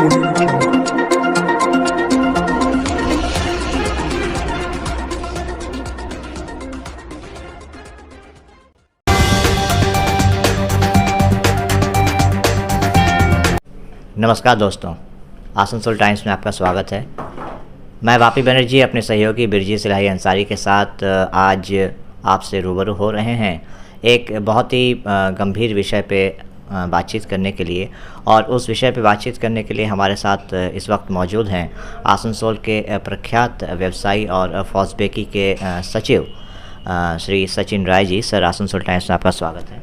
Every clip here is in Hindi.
Audio Jungle. नमस्कार दोस्तों, आसनसोल टाइम्स में आपका स्वागत है। मैं वापी बनर्जी अपने सहयोगी बिरजीत सिलाही अंसारी के साथ आज आपसे रूबरू हो रहे हैं एक बहुत ही गंभीर विषय पे बातचीत करने के लिए। और उस विषय पे बातचीत करने के लिए हमारे साथ इस वक्त मौजूद हैं आसनसोल के प्रख्यात व्यवसायी और फॉस्बेकी के सचिव श्री सचिन राय जी। सर, आसनसोल टाइम्स में आपका स्वागत है।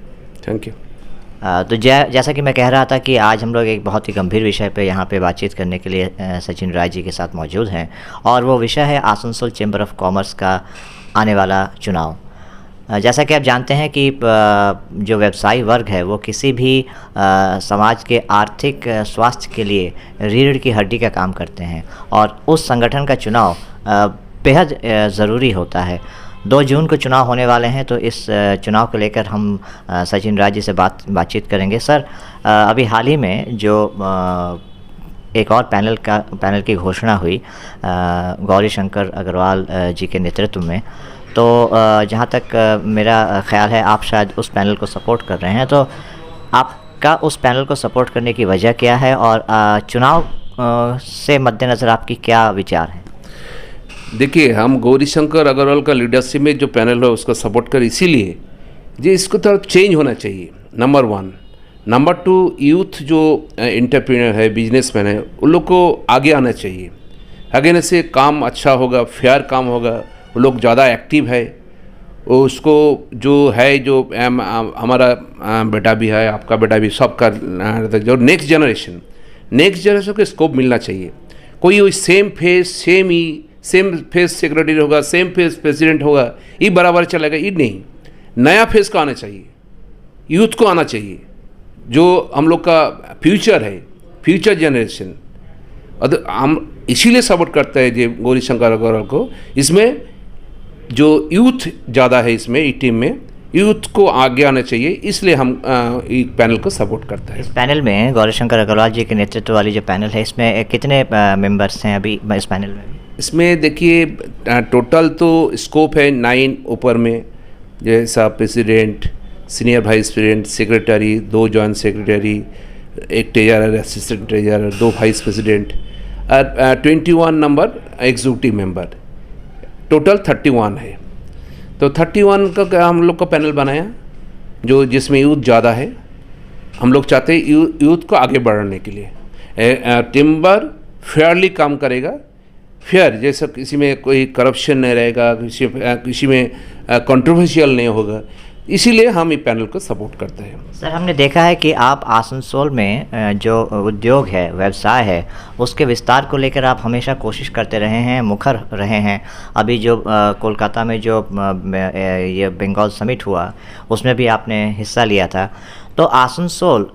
Thank you. तो जैसा कि मैं कह रहा था कि आज हम लोग एक बहुत ही गंभीर विषय पे यहाँ पे बातचीत करने के लिए सचिन राय जी के साथ मौजूद हैं, और वो विषय है आसनसोल चैम्बर ऑफ कॉमर्स का आने वाला चुनाव। जैसा कि आप जानते हैं कि जो व्यवसायी वर्ग है वो किसी भी समाज के आर्थिक स्वास्थ्य के लिए रीढ़ की हड्डी का काम करते हैं, और उस संगठन का चुनाव बेहद ज़रूरी होता है। 2 जून को चुनाव होने वाले हैं, तो इस चुनाव को लेकर हम सचिन राय जी से बातचीत करेंगे। सर, अभी हाल ही में जो एक और पैनल की घोषणा हुई गौरी शंकर अग्रवाल जी के नेतृत्व में, तो जहाँ तक मेरा ख्याल है आप शायद उस पैनल को सपोर्ट कर रहे हैं। तो आपका उस पैनल को सपोर्ट करने की वजह क्या है, और चुनाव से मद्देनज़र आपकी क्या विचार है? देखिए, हम गौरी शंकर अग्रवाल का लीडरशिप में जो पैनल है उसका सपोर्ट कर इसीलिए जी इसको थोड़ा चेंज होना चाहिए, नंबर 1। नंबर 2, यूथ जो एंटरप्रेन्योर है, बिजनेसमैन है, उन लोग को आगे आना चाहिए। आगे आने से काम अच्छा होगा, फेयर काम होगा, वो लोग ज़्यादा एक्टिव है। उसको जो है जो हमारा बेटा भी है, आपका बेटा भी, सबका जो नेक्स्ट जनरेशन को स्कोप मिलना चाहिए। कोई सेम फेस सेक्रेटरी होगा, सेम फेस प्रेसिडेंट होगा, ये बराबर चलेगा, ये नहीं। नया फेस का आना चाहिए, यूथ को आना चाहिए, जो हम लोग का फ्यूचर है, फ्यूचर जनरेशन। और हम इसीलिए सपोर्ट करते हैं जी गौरी शंकर अग्रवाल को। इसमें जो यूथ ज़्यादा है, इसमें ई टीम में यूथ को आगे आना चाहिए, इसलिए हम इस पैनल को सपोर्ट करते हैं। इस पैनल में गौरी शंकर अग्रवाल जी के नेतृत्व वाली जो पैनल है, इसमें कितने मेंबर्स हैं अभी इस पैनल में? इसमें देखिए, टोटल तो स्कोप है 9 ऊपर में, जैसा president, senior vice president, secretary, 2 joint secretary, 1 treasurer, assistant treasurer, 2 vice president, और 21 नंबर एग्जीक्यूटिव मेंबर। टोटल 31 है। तो 31 का हम लोग का पैनल बनाया, जिसमें यूथ ज़्यादा है। हम लोग चाहते हैं यूथ को आगे बढ़ाने के लिए टिम्बर फेयरली काम करेगा, फेयर, जैसा किसी में कोई करप्शन नहीं रहेगा, किसी में कंट्रोवर्शियल नहीं होगा। इसीलिए हम ये पैनल को सपोर्ट करते हैं। सर, हमने देखा है कि आप आसनसोल में जो उद्योग है, व्यवसाय है, उसके विस्तार को लेकर आप हमेशा कोशिश करते रहे हैं, मुखर रहे हैं। अभी जो कोलकाता में जो ये बंगाल समिट हुआ, उसमें भी आपने हिस्सा लिया था। तो आसनसोल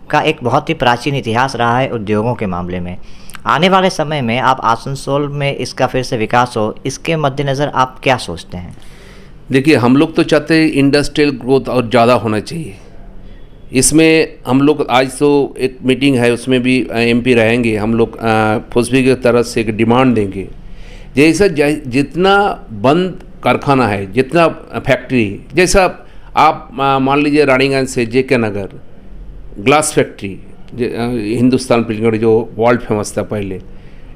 का एक बहुत ही प्राचीन इतिहास रहा है उद्योगों के मामले में। आने वाले समय में आप आसनसोल में इसका फिर से विकास हो, इसके मद्देनज़र आप क्या सोचते हैं? देखिए, हम लोग तो चाहते हैं इंडस्ट्रियल ग्रोथ और ज़्यादा होना चाहिए। इसमें हम लोग आज तो एक मीटिंग है, उसमें भी एमपी रहेंगे। हम लोग फॉस्बेकी की तरफ से एक डिमांड देंगे, जैसा जितना बंद कारखाना है, जितना फैक्ट्री, जैसा आप मान लीजिए रानीगंज से JK Nagar glass factory, Hindustan प्लिंग जो वर्ल्ड फेमस था पहले,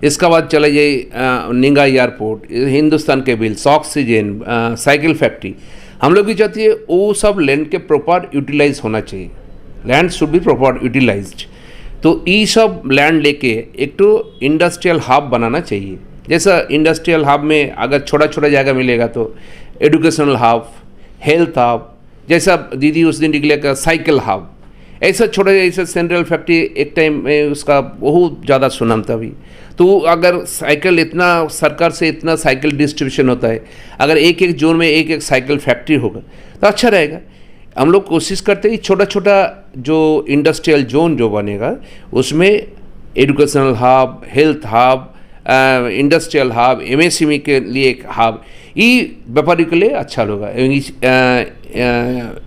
इसका बाद चले जाए निंगा airport, Hindustan cable, oxygen, cycle factory. हम लोग भी चाहते हैं वो सब लैंड के प्रॉपर यूटिलाइज होना चाहिए। Land should be proper utilized. तो ये सब लैंड लेके एक तो इंडस्ट्रियल हब बनाना चाहिए। जैसा इंडस्ट्रियल हब में अगर छोटा छोटा जगह मिलेगा तो एजुकेशनल हब, हेल्थ हब, जैसा दीदी उस दिन निकले का साइकिल हब, ऐसा छोटा ऐसा सेंट्रल फैक्ट्री एक टाइम में उसका बहुत ज़्यादा सुनाम था अभी। तो अगर साइकिल इतना सरकार से इतना साइकिल डिस्ट्रीब्यूशन होता है, अगर एक एक जोन में एक एक साइकिल फैक्ट्री होगा तो अच्छा रहेगा। हम लोग कोशिश करते हैं छोटा छोटा जो इंडस्ट्रियल जोन जो बनेगा उसमें educational hub, health hub, industrial hub, MSME के लिए एक हब, ये व्यापारी के लिए अच्छा होगा।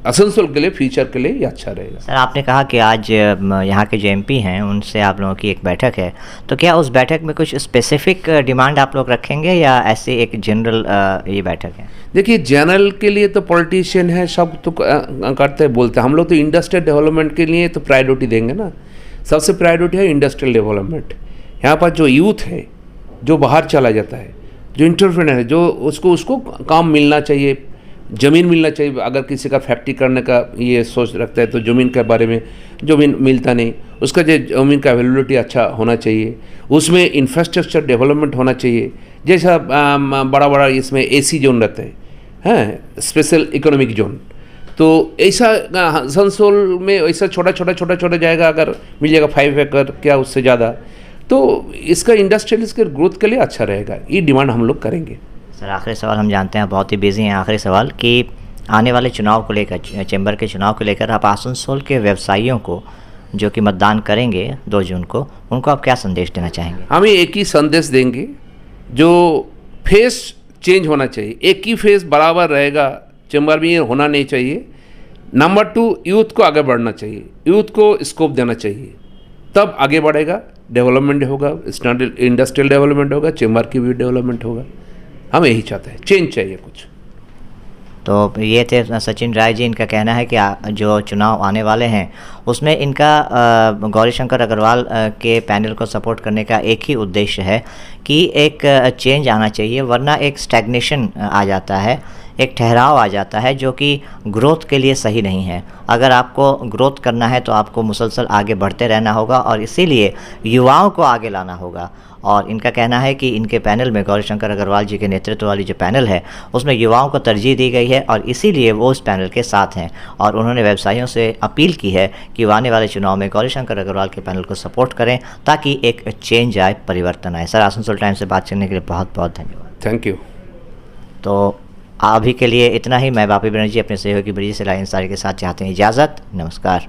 आसनसोल के लिए, फ्यूचर के लिए ये अच्छा रहेगा। सर, आपने कहा कि आज यहाँ के जो एमपी हैं उनसे आप लोगों की एक बैठक है, तो क्या उस बैठक में कुछ स्पेसिफिक डिमांड आप लोग रखेंगे या ऐसे एक जनरल ये बैठक है? देखिए, जनरल के लिए तो पॉलिटिशियन है, सब तो करते हैं, बोलते हैं। हम लोग तो इंडस्ट्रियल डेवलपमेंट के लिए तो प्रायोरिटी देंगे ना। सबसे प्रायोरिटी है इंडस्ट्रियल डेवलपमेंट। यहाँ पर जो यूथ है, जो बाहर चला जाता है, जो इंटरप्रेन्योर है, जो उसको काम मिलना चाहिए, ज़मीन मिलना चाहिए। अगर किसी का फैक्ट्री करने का ये सोच रखता है तो ज़मीन के बारे में, ज़मीन मिलता नहीं, उसका जो ज़मीन का अवेलेबिलिटी अच्छा होना चाहिए, उसमें इंफ्रास्ट्रक्चर डेवलपमेंट होना चाहिए। जैसा बड़ा बड़ा इसमें एसी जोन रहता है, स्पेशल इकोनॉमिक जोन, तो ऐसा आसनसोल में ऐसा छोटा जाएगा अगर मिल जाएगा 5 एकड़ क्या उससे ज़्यादा, तो इसका इंडस्ट्रियल इसके ग्रोथ के लिए अच्छा रहेगा। ये डिमांड हम लोग करेंगे। सर, आखिरी सवाल, हम जानते हैं बहुत ही बिजी हैं, आखिरी सवाल कि आने वाले चुनाव को लेकर, चैम्बर के चुनाव को लेकर आप आसनसोल के व्यवसायियों को जो कि मतदान करेंगे 2 जून को, उनको आप क्या संदेश देना चाहेंगे? हम एक ही संदेश देंगे, जो फेस चेंज होना चाहिए, एक ही फेस बराबर रहेगा चैम्बर में, ये होना नहीं चाहिए। नंबर 2, यूथ को आगे बढ़ना चाहिए, यूथ को स्कोप देना चाहिए, तब आगे बढ़ेगा, डेवलपमेंट होगा, इंडस्ट्रियल डेवलपमेंट होगा, चैम्बर की भी डेवलपमेंट होगा। हम यही चाहते हैं, चेंज चाहिए कुछ। तो ये थे सचिन राय जी, इनका कहना है कि जो चुनाव आने वाले हैं उसमें इनका गौरीशंकर अग्रवाल के पैनल को सपोर्ट करने का एक ही उद्देश्य है कि एक चेंज आना चाहिए, वरना एक स्टैग्नेशन आ जाता है, एक ठहराव आ जाता है जो कि ग्रोथ के लिए सही नहीं है। अगर आपको ग्रोथ करना है तो आपको मुसलसल आगे बढ़ते रहना होगा और इसीलिए युवाओं को आगे लाना होगा। और इनका कहना है कि इनके पैनल में, गौरीशंकर अग्रवाल जी के नेतृत्व वाली जो पैनल है उसमें युवाओं को तरजीह दी गई है और इसीलिए वो उस पैनल के साथ हैं। और उन्होंने व्यवसायियों से अपील की है कि वो आने वाले चुनाव में गौरीशंकर अग्रवाल के पैनल को सपोर्ट करें ताकि एक चेंज आए, परिवर्तन आए। सर, आसनसोल टाइम्स से बात करने के लिए बहुत बहुत धन्यवाद। Thank you. तो अभी के लिए इतना ही। मैं बापी बनर्जी अपने सहयोगी ब्रिजेश अंसारी के साथ चाहते हैं इजाज़त। नमस्कार।